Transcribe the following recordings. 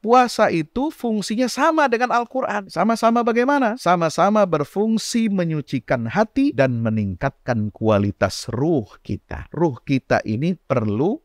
puasa itu fungsinya sama dengan Al-Quran. Sama-sama bagaimana? Sama-sama berfungsi menyucikan hati dan meningkatkan kualitas ruh kita. Ruh kita ini perlu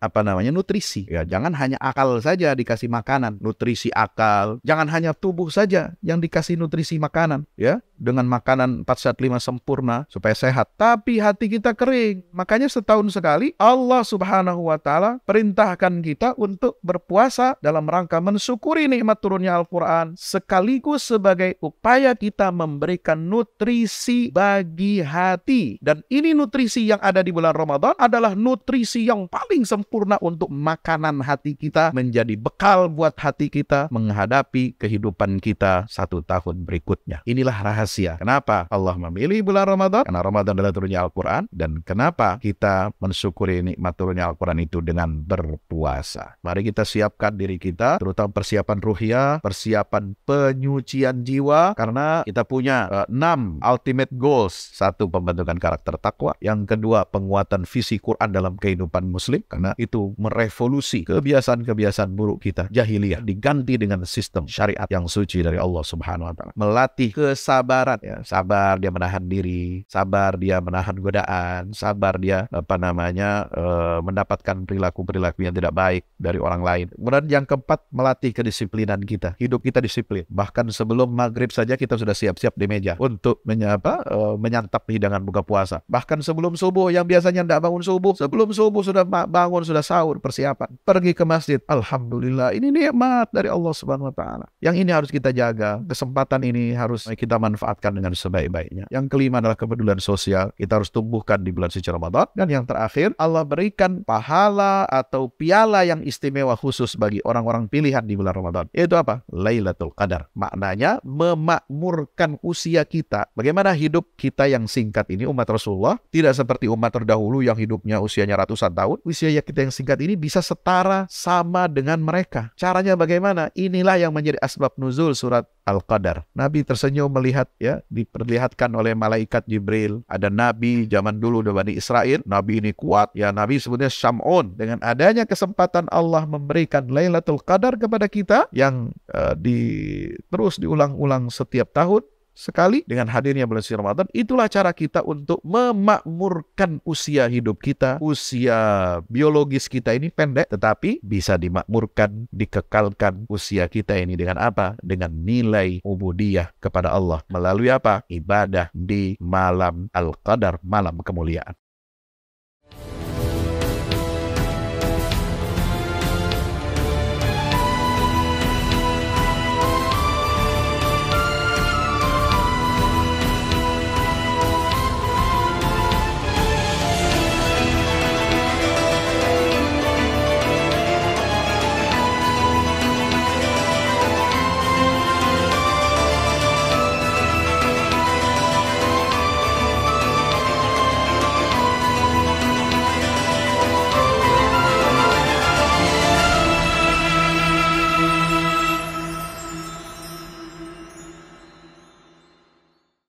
nutrisi. Ya, jangan hanya akal saja dikasih makanan, nutrisi akal. Jangan hanya tubuh saja yang dikasih nutrisi makanan, ya, dengan makanan 4 sehat 5 sempurna supaya sehat. Tapi hati kita kering. Makanya setahun sekali Allah Subhanahu wa Ta'ala perintahkan kita untuk berpuasa dalam rangka mensyukuri nikmat turunnya Al-Quran, sekaligus sebagai upaya kita memberikan nutrisi bagi hati. Dan ini nutrisi yang ada di bulan Ramadan adalah nutrisi yang paling sempurna untuk makanan hati kita, menjadi bekal buat hati kita menghadapi kehidupan kita 1 tahun berikutnya. Inilah rahasia kenapa Allah memilih bulan Ramadan, karena Ramadan adalah turunnya Al-Quran, dan kenapa kita mensyukuri nikmat turunnya Al-Quran itu dengan berpuasa. Mari kita siapkan diri kita, terutama persiapan ruhiyah, persiapan penyucian jiwa, karena kita punya 6 ultimate goals. 1, pembentukan karakter takwa. Yang kedua, penguatan visi Quran dalam kehidupan muslim, karena itu merevolusi kebiasaan-kebiasaan buruk kita, jahiliyah, diganti dengan sistem syariat yang suci dari Allah Subhanahu wa Ta'ala. Melatih kesabaran, ya, sabar dia menahan diri, sabar dia menahan godaan, sabar dia mendapatkan perilaku-perilaku yang tidak baik dari orang lain. Kemudian yang keempat, melatih kedisiplinan kita. Hidup kita disiplin. Bahkan sebelum maghrib saja kita sudah siap-siap di meja untuk menyantap hidangan buka puasa. Bahkan sebelum subuh, yang biasanya tidak bangun subuh, sebelum subuh sudah bangun, sudah sahur, persiapan. Pergi ke masjid. Alhamdulillah, ini nikmat dari Allah Subhanahu wa Ta'ala. Yang ini harus kita jaga. Kesempatan ini harus kita manfaatkan dengan sebaik-baiknya. Yang kelima adalah kepedulian sosial. Kita harus tumbuhkan di bulan suci Ramadan. Dan yang terakhir, Allah berikan pahala atau piala yang istimewa khusus bagi orang-orang pilihan di bulan Ramadan. Itu apa? Lailatul Qadar. Maknanya memakmurkan usia kita. Bagaimana hidup kita yang singkat ini, umat Rasulullah, tidak seperti umat terdahulu yang hidupnya usianya ratusan tahun. Usia kita yang singkat ini bisa setara sama dengan mereka. Caranya bagaimana? Inilah yang menjadi asbab nuzul surat Al-Qadar. Nabi tersenyum melihat, ya, diperlihatkan oleh malaikat Jibril. Ada Nabi zaman dulu dari Bani Israel. Nabi ini kuat, ya, Nabi sebutnya Syam'un. Dengan adanya kesempatan Allah memberikan Lailatul Qadar kepada kita yang terus diulang-ulang setiap tahun sekali dengan hadirnya bulan suci Ramadan. Itulah cara kita untuk memakmurkan usia hidup kita. Usia biologis kita ini pendek, tetapi bisa dimakmurkan, dikekalkan usia kita ini dengan apa? Dengan nilai ubudiyah kepada Allah. Melalui apa? Ibadah di malam Al-Qadar, malam kemuliaan.